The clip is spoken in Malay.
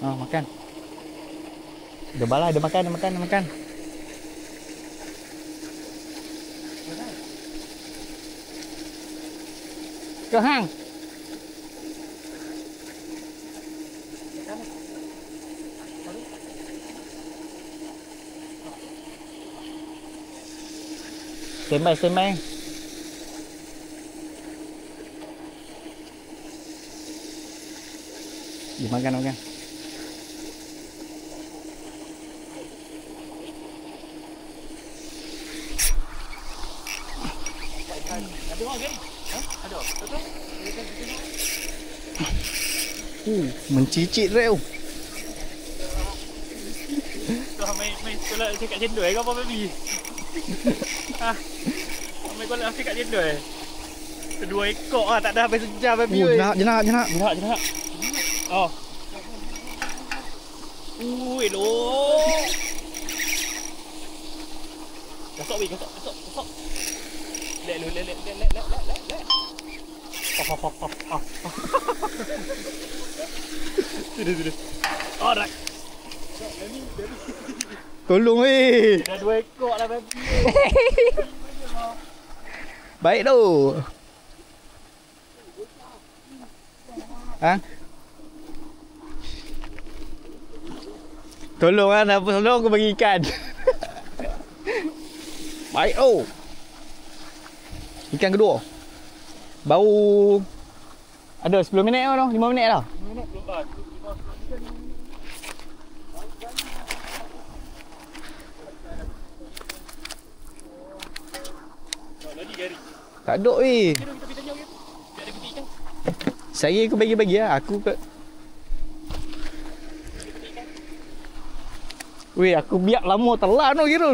Makan. Dia balah, dia makan, dia makan. Ke hang. Sembang. Makan. Ada orang kan? Ada. Betul? Mencicit reu. Tu main sekolah cakap cendol ke apa baby? Main sekolah kat cendol. Kedua ekor tak dah habis sejam baby. Jenak. Oh. Elok. Gosok. Lek. Sudah. Alright. Tolong weh. Dah 2 ekor lah baby. Baik tu. Tolong aku bagi ikan. Baik tu. Ikan kedua. Baru ada 10 minit dah, 5 minit dah. 5 minit belum dah. Tak ada weh. Kita pergi tanya dia. Tak ada petik ikan. Saya aku bagi lah. Aku ke weh, aku biar lama telan tu kira.